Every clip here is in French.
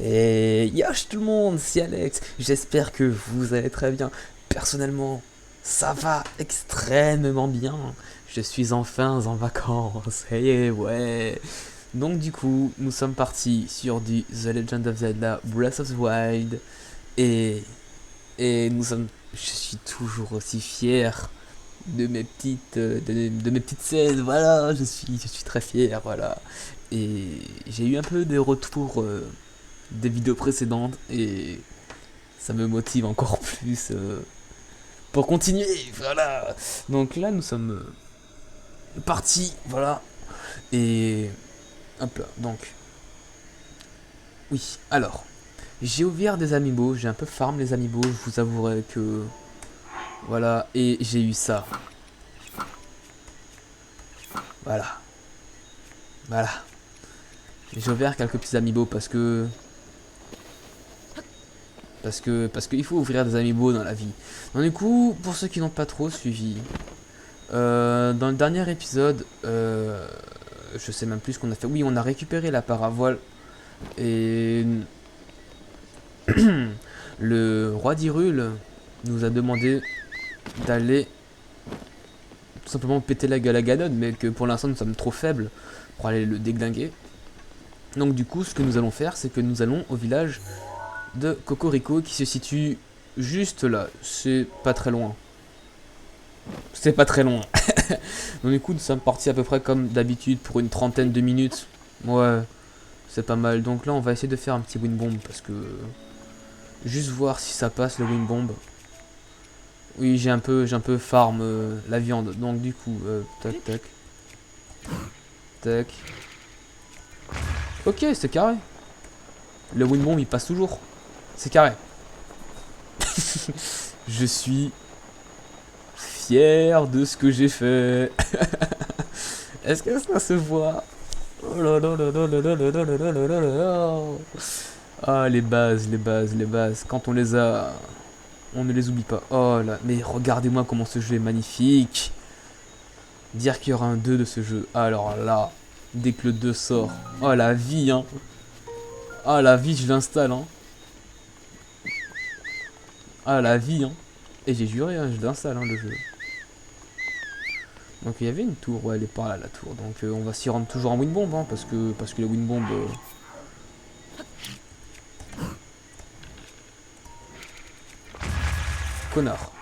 Et yosh tout le monde, c'est Alex. J'espère que vous allez très bien. Personnellement, ça va extrêmement bien. Je suis enfin en vacances. Hey, ouais. Donc du coup, nous sommes partis sur du The Legend of Zelda Breath of the Wild. Et, et nous sommes... Je suis toujours aussi fier de mes petites scènes. Voilà, je suis très fier. Voilà. Et j'ai eu un peu des retours des vidéos précédentes et ça me motive encore plus pour continuer. Voilà. Donc là, nous sommes partis. Voilà. Et hop là. Donc, oui. Alors, j'ai ouvert des amiibo. J'ai un peu farm les amiibo. Je vous avouerai que. Voilà. Et j'ai eu ça. Voilà. Voilà. J'ai ouvert quelques petits amiibo parce qu'il faut ouvrir des amiibo dans la vie. Donc du coup, pour ceux qui n'ont pas trop suivi, dans le dernier épisode, je sais même plus ce qu'on a fait. Oui, on a récupéré la paravoile et le roi d'Hyrule nous a demandé d'aller tout simplement péter la gueule à Ganon, mais que pour l'instant nous sommes trop faibles pour aller le déglinguer. Donc du coup, ce que nous allons faire, c'est que nous allons au village de Cocorico qui se situe juste là. C'est pas très loin. C'est pas très loin. Donc du coup, nous sommes partis à peu près comme d'habitude pour une trentaine de minutes. Ouais, c'est pas mal. Donc là, on va essayer de faire un petit wind bomb parce que juste voir si ça passe le wind bomb. Oui, j'ai un peu farm la viande. Donc du coup, tac tac tac. Ok, c'est carré. Le wind bomb il passe toujours. C'est carré. Je suis fier de ce que j'ai fait. Est-ce que ça se voit? Oh là là là là là là là là là là là là. Ah, les bases, les bases, les bases. Quand on les a, on ne les oublie pas. Oh là, mais regardez-moi comment ce jeu est magnifique. Dire qu'il y aura un 2 de ce jeu. Alors là, dès que le 2 sort. Oh la vie, hein. Ah la vie, je l'installe, hein. Ah la vie, hein. Et j'ai juré, hein, je l'installe, hein, le jeu. Donc il y avait une tour, ouais, elle est par là la tour. Donc on va s'y rendre toujours en wind bomb, hein, parce que les wind bomb. Connard.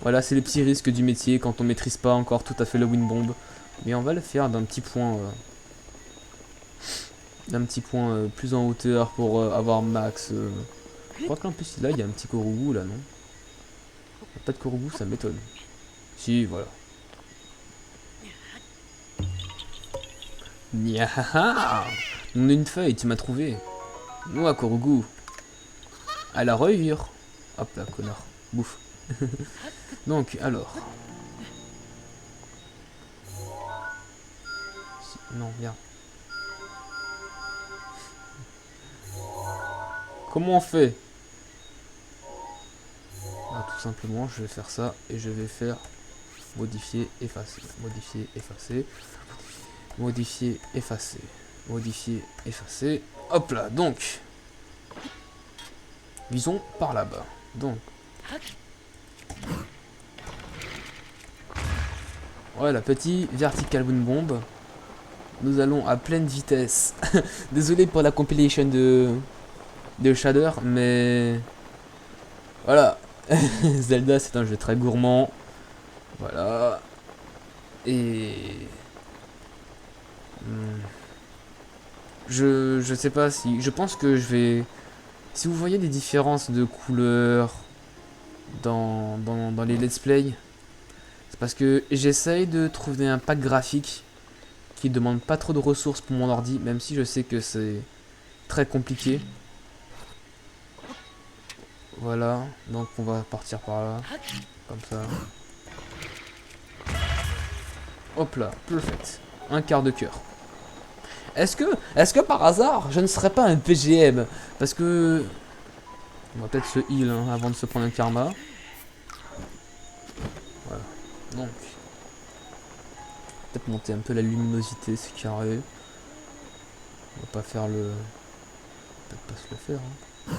Voilà, c'est les petits risques du métier quand on maîtrise pas encore tout à fait le wind bomb. Mais on va le faire d'un petit point plus en hauteur pour avoir max. Je crois qu'en plus là il y a un petit Korugu là, non? Pas de Korugu, ça m'étonne. Si, voilà. Niahaha. On a une feuille, tu m'as trouvé. Nous à Korugu. À la revire. Hop là, connard. Bouffe. Donc, alors. Non, viens. Comment on fait? Ah, tout simplement, je vais faire ça et je vais faire modifier, effacer, modifier, effacer, modifier, effacer, modifier, effacer. Hop là, donc, visons par là-bas. Donc, voilà, petit vertical wind bomb. Nous allons à pleine vitesse. Désolé pour la compilation de Shader, mais voilà. Zelda, c'est un jeu très gourmand. Voilà. Et hmm, je sais pas si. Je pense que je vais. Si vous voyez des différences de couleurs dans les let's play, c'est parce que j'essaye de trouver un pack graphique qui demande pas trop de ressources pour mon ordi, même si je sais que c'est très compliqué. Voilà, donc on va partir par là, comme ça. Hop là, perfect. Un quart de cœur. Est-ce que par hasard, je ne serais pas un PGM? Parce que... On va peut-être se heal hein, avant de se prendre un karma. Voilà. Donc... Peut-être monter un peu la luminosité, c'est carré. On va pas faire le... Peut-être pas se le faire. Hein.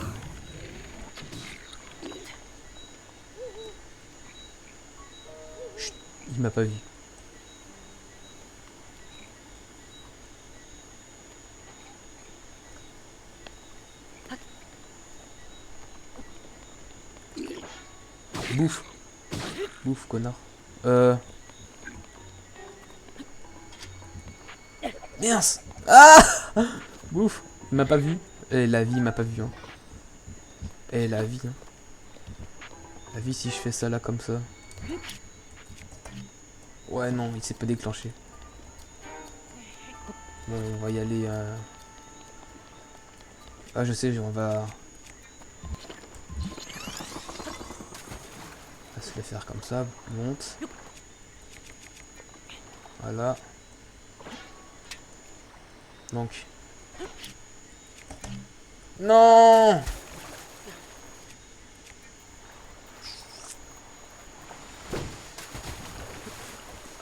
Chut, il m'a pas vu. Bouffe. Bouffe, connard. Mince. Ah. Bouffe. Il m'a pas vu. Et la vie, il m'a pas vu. Hein. Et la vie. Hein. La vie, si je fais ça là comme ça. Ouais, non, il s'est pas déclenché. Bon, on va y aller. Ah, je sais, on va se le faire comme ça. Monte. Voilà. Donc. Non!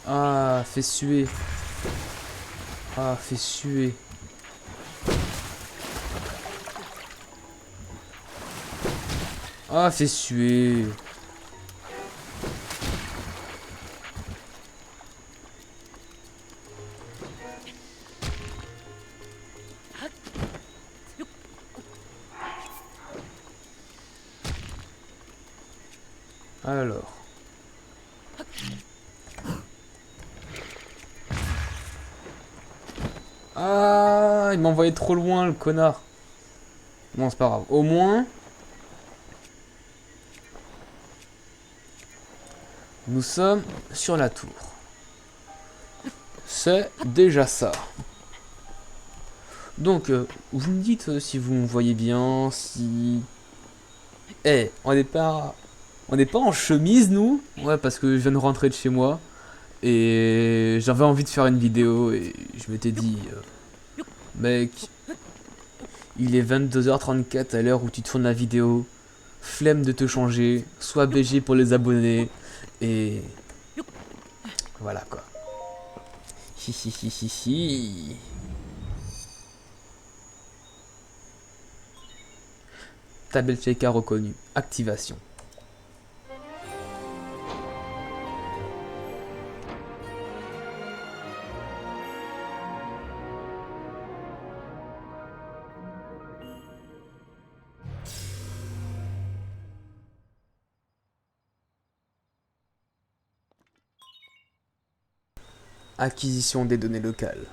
Ah, fait suer. Ah, fait suer. Ah, fait suer. Alors. Ah, il m'a envoyé trop loin, le connard. Bon, c'est pas grave. Au moins, nous sommes sur la tour. C'est déjà ça. Donc, vous me dites si vous me voyez bien, si... Eh, on n'est pas en chemise, nous. Ouais, parce que je viens de rentrer de chez moi. Et j'avais envie de faire une vidéo et je m'étais dit... mec, il est 22h34 à l'heure où tu tournes la vidéo. Flemme de te changer. Sois BG pour les abonnés. Et... voilà, quoi. Hi hi hi hi hi. Tabelle Sheikah reconnue. Activation. Acquisition des données locales.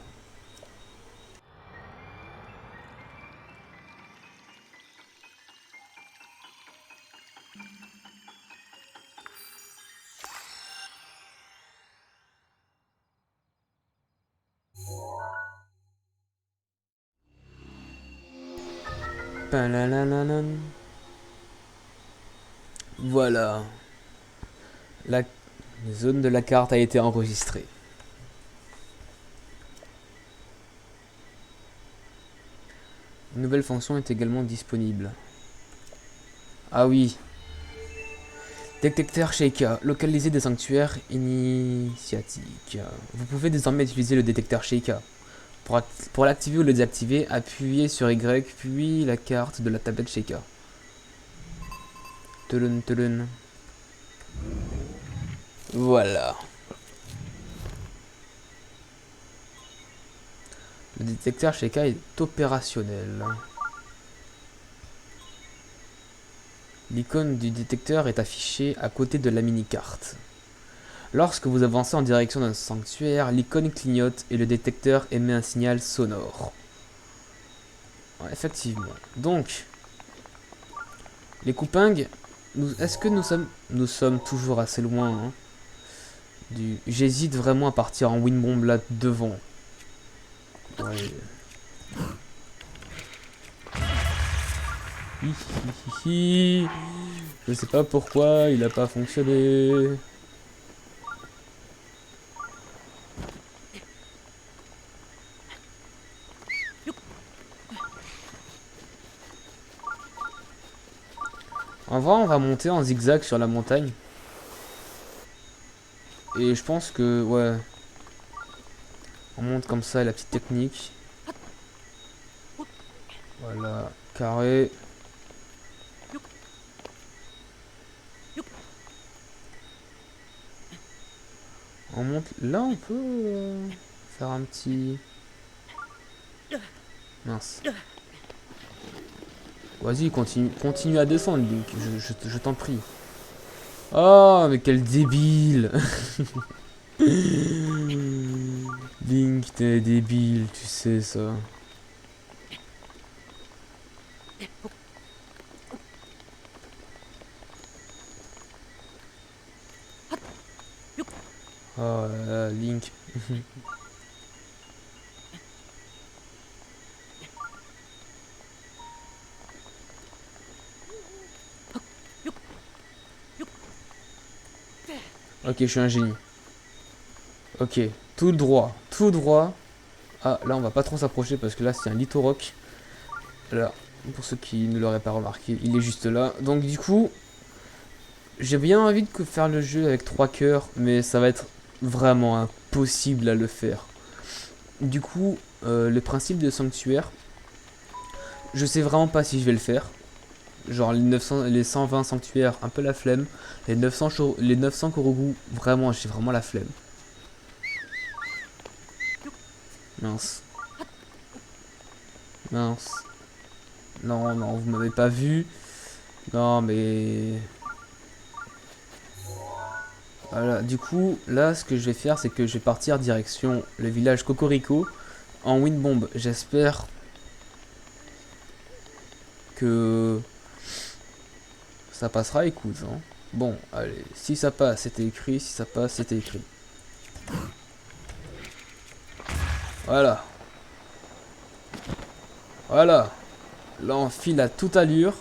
Palalalan. Voilà. La zone de la carte a été enregistrée. Une nouvelle fonction est également disponible. Ah oui. Détecteur Sheikah. Localiser des sanctuaires initiatiques. Vous pouvez désormais utiliser le détecteur Sheikah. Pour l'activer ou le désactiver, appuyez sur Y, puis la carte de la tablette Sheikah. Tulun, tulun. Voilà. Le détecteur Sheikah est opérationnel. L'icône du détecteur est affichée à côté de la mini-carte. Lorsque vous avancez en direction d'un sanctuaire, l'icône clignote et le détecteur émet un signal sonore. Ouais, effectivement. Donc, les coupingues, est-ce que nous sommes toujours assez loin hein, du... J'hésite vraiment à partir en windbomb là devant. Ouais. Je sais pas pourquoi il a pas fonctionné. En vrai, on va monter en zigzag sur la montagne. Et je pense que, ouais. On monte comme ça, la petite technique. Voilà, carré. On monte. Là, on peut faire un petit. Mince. Vas-y, continue à descendre, Link. Je t'en prie. Oh, mais quel débile. Link, t'es débile, tu sais ça. Oh là là, Link. Ok, je suis un génie. Ok, tout droit, tout droit. Ah, là, on va pas trop s'approcher parce que là, c'est un lithorock. Là, pour ceux qui ne l'auraient pas remarqué, il est juste là. Donc, du coup, j'ai bien envie de faire le jeu avec 3 cœurs, mais ça va être vraiment impossible à le faire. Du coup, le principe de sanctuaire, je sais vraiment pas si je vais le faire. Genre les 120 sanctuaires, un peu la flemme. Les 900 Korogu, vraiment, j'ai vraiment la flemme. Mince. Mince. Non, non, vous m'avez pas vu. Non, mais... Voilà, du coup, là, ce que je vais faire, c'est que je vais partir direction le village Cocorico en windbomb. J'espère que ça passera, écoute. Hein. Bon, allez, si ça passe, c'était écrit. Si ça passe, c'était écrit. Voilà. Voilà. Là, on file à toute allure.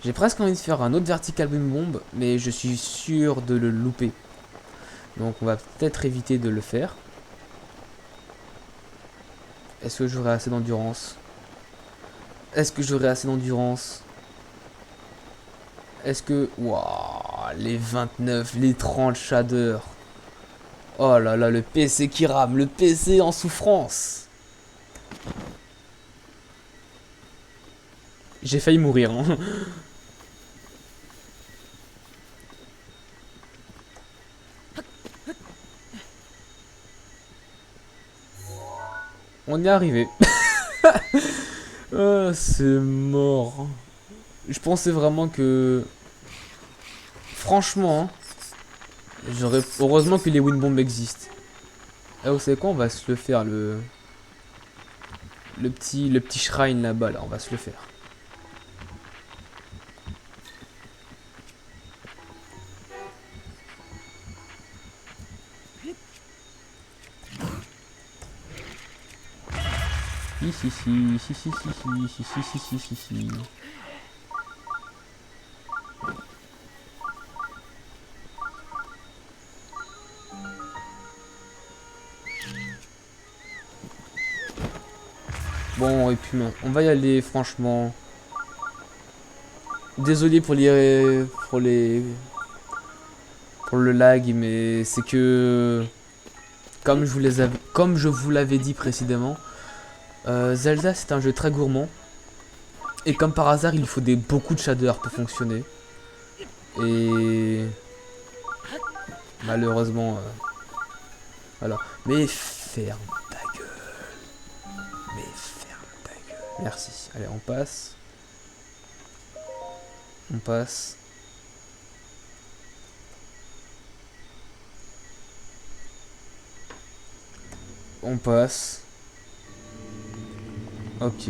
J'ai presque envie de faire un autre vertical boom bomb, mais je suis sûr de le louper. Donc, on va peut-être éviter de le faire. Est-ce que j'aurai assez d'endurance? Est-ce que j'aurai assez d'endurance? Est-ce que... Waouh, les 29, les 30 shaders. Oh là là, le PC qui rame, le PC en souffrance. J'ai failli mourir. Hein. On est arrivé. Ah, c'est mort. Je pensais vraiment que... Franchement, hein, j'aurais... Heureusement que les windbombs existent. Ah, vous savez quoi, on va se le faire, le petit shrine là-bas, là, on va se le faire. Si, si, si, si, si, si, si, si, si, si, si, si. Bon, et puis non, on va y aller, franchement. Désolé pour le lag, mais c'est que comme je vous l'avais dit précédemment, Zelda c'est un jeu très gourmand et comme par hasard il faut beaucoup de shaders pour fonctionner et malheureusement voilà. Mais ferme ta gueule, mais ferme ta gueule. Merci. Allez, on passe, on passe. On passe. Ok.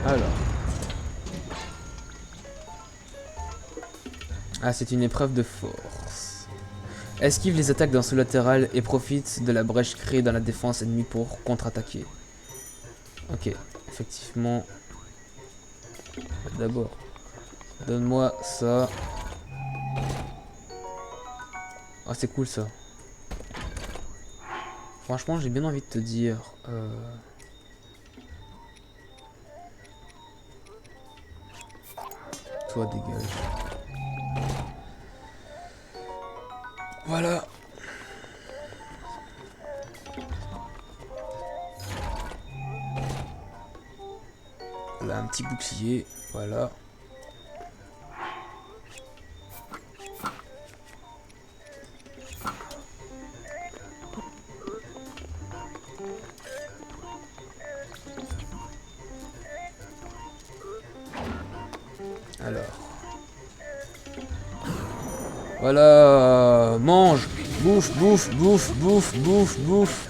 Alors. Ah, c'est une épreuve de force. Esquive les attaques d'un saut latéral et profite de la brèche créée dans la défense ennemie pour contre-attaquer. Ok, effectivement. D'abord, donne-moi ça. Ah, c'est cool ça. Franchement, j'ai bien envie de te dire... Toi, dégage. Voilà. Là, un petit bouclier. Voilà. Alors. Voilà. Mange. Bouffe, bouffe, bouffe, bouffe, bouffe, bouffe.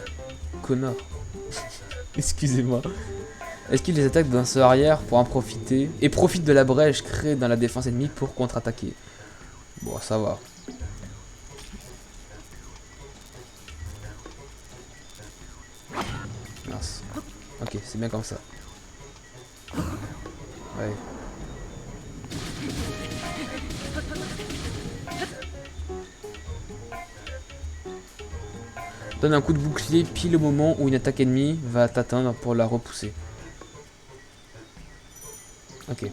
Connard. Excusez-moi. Esquive les attaques d'un sort arrière pour en profiter. Et profite de la brèche créée dans la défense ennemie pour contre-attaquer. Bon, ça va. Mince. Ok, c'est bien comme ça. Ouais. Donne un coup de bouclier pile au moment où une attaque ennemie va t'atteindre pour la repousser. Ok.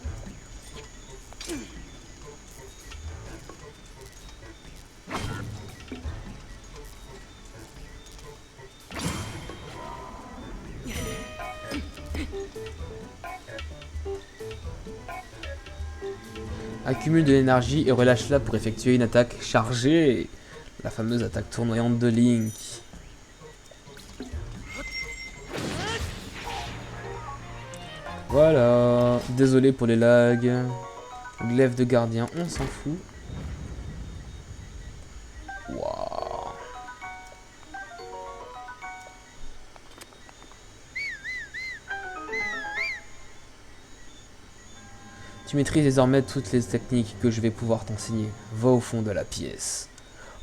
Accumule de l'énergie et relâche-la pour effectuer une attaque chargée. La fameuse attaque tournoyante de Link. Voilà. Désolé pour les lags. Glaive de gardien, on s'en fout. Waouh. Tu maîtrises désormais toutes les techniques que je vais pouvoir t'enseigner. Va au fond de la pièce.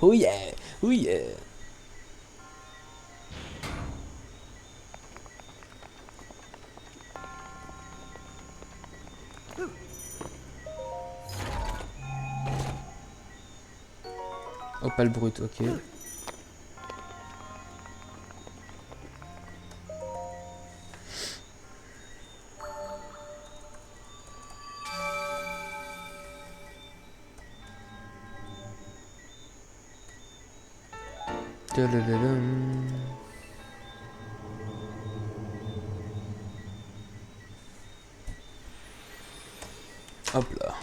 Oh yeah, oh yeah. Opale brut, ok. Tadadadam. Hop là.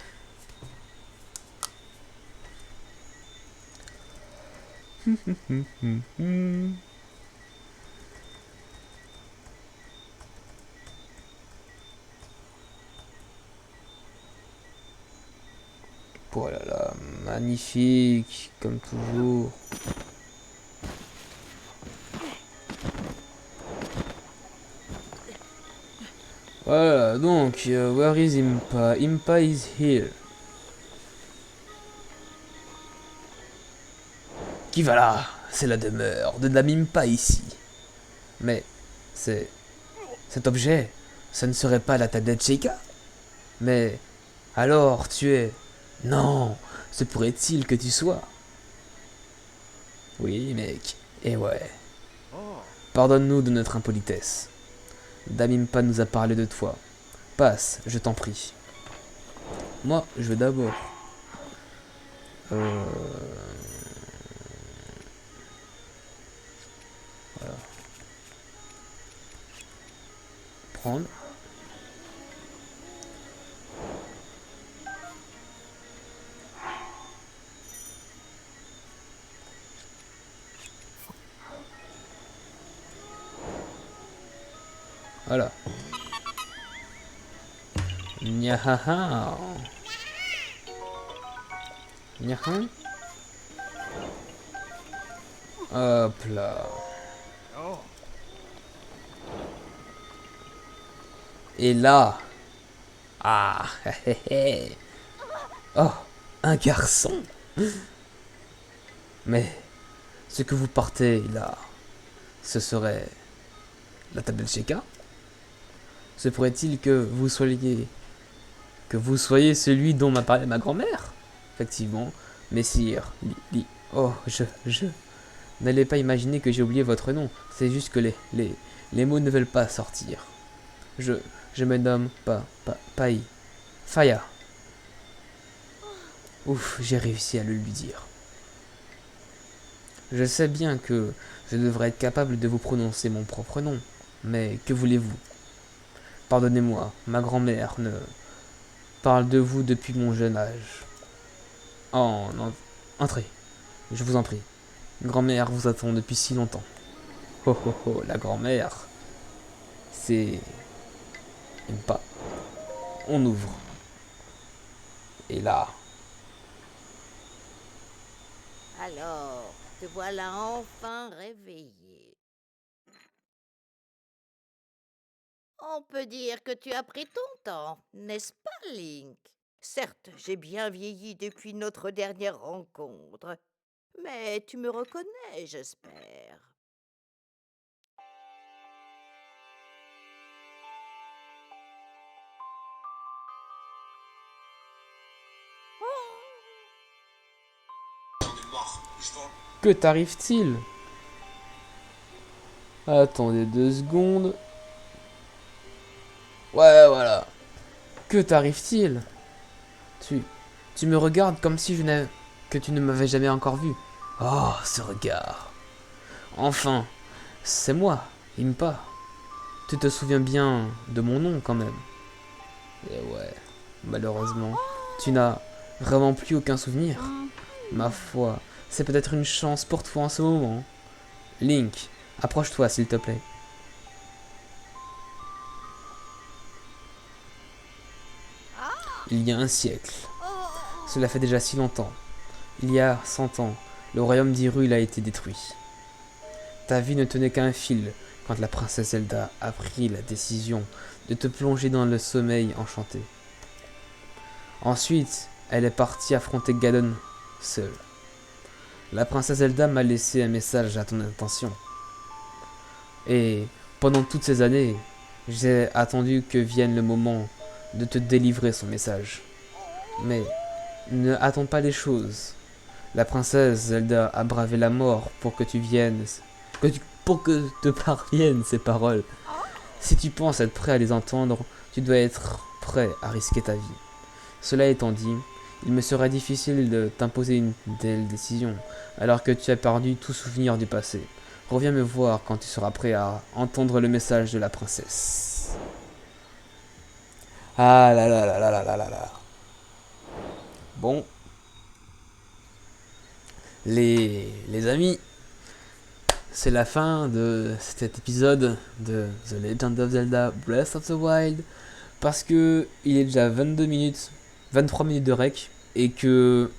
Oh là là, magnifique, comme toujours. Voilà, donc, where is Impa? Impa is here. Qui va là? C'est la demeure de Dame Impa ici. Mais, c'est... cet objet, ce ne serait pas la tablette Sheikah? Mais, alors, tu es... Non, se pourrait-il que tu sois? Oui, mec, et ouais. Pardonne-nous de notre impolitesse. Dame Impa nous a parlé de toi. Passe, je t'en prie. Moi, je vais d'abord... Voilà. Prendre. Voilà. Nyahaha. Nyaha. Hop là. Et là. Ah. Oh. Un garçon. Mais. Ce que vous partez là. Ce serait. La tablette Sheikah? Se pourrait-il que vous soyez. Que vous soyez celui dont m'a parlé ma grand-mère? Effectivement. Messire. Oh, je. N'allez pas imaginer que j'ai oublié votre nom. C'est juste que les mots ne veulent pas sortir. Je me nomme Pai. Faya. Ouf, j'ai réussi à le lui dire. Je sais bien que je devrais être capable de vous prononcer mon propre nom, mais que voulez-vous? Pardonnez-moi, ma grand-mère ne parle de vous depuis mon jeune âge. Oh, non, entrez, je vous en prie. Grand-mère vous attend depuis si longtemps. Oh oh oh, la grand-mère, c'est une pas. On ouvre. Et là, Alors, te voilà enfin réveillé. On peut dire que tu as pris ton temps, n'est-ce pas, Link? Certes, j'ai bien vieilli depuis notre dernière rencontre, mais tu me reconnais, j'espère. que t'arrive-t-il? Attendez 2 secondes. Ouais, voilà. Que t'arrive-t-il? Tu, tu me regardes comme si je n'avais, que tu ne m'avais jamais encore vu. Oh, ce regard. Enfin, c'est moi, Impa. Tu te souviens bien de mon nom quand même. Et ouais, malheureusement, tu n'as vraiment plus aucun souvenir. Ma foi, c'est peut-être une chance pour toi en ce moment. Link, approche-toi s'il te plaît. Il y a un siècle. Cela fait déjà si longtemps. Il y a 100 ans, le royaume d'Hyrule a été détruit. Ta vie ne tenait qu'à un fil quand la princesse Zelda a pris la décision de te plonger dans le sommeil enchanté. Ensuite, elle est partie affronter Ganon seule. La princesse Zelda m'a laissé un message à ton intention. Et pendant toutes ces années, j'ai attendu que vienne le moment de te délivrer son message. Mais ne attends pas les choses. La princesse Zelda a bravé la mort pour que tu viennes, pour que te parviennent ces paroles. Si tu penses être prêt à les entendre, tu dois être prêt à risquer ta vie. Cela étant dit, il me serait difficile de t'imposer une telle décision, alors que tu as perdu tout souvenir du passé. Reviens me voir quand tu seras prêt à entendre le message de la princesse. Ah là là là là là là là là. Bon, les amis, c'est la fin de cet épisode de The Legend of Zelda Breath of the Wild. Parce que il est déjà 22 minutes, 23 minutes de rec. Et que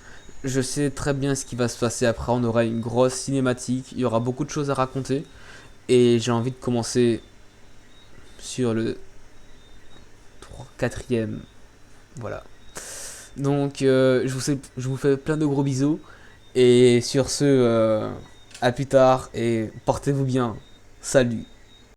je sais très bien ce qui va se passer après. On aura une grosse cinématique. Il y aura beaucoup de choses à raconter. Et j'ai envie de commencer sur le 4ème. Voilà. Donc je vous fais plein de gros bisous. Et sur ce, à plus tard. Et portez-vous bien. Salut.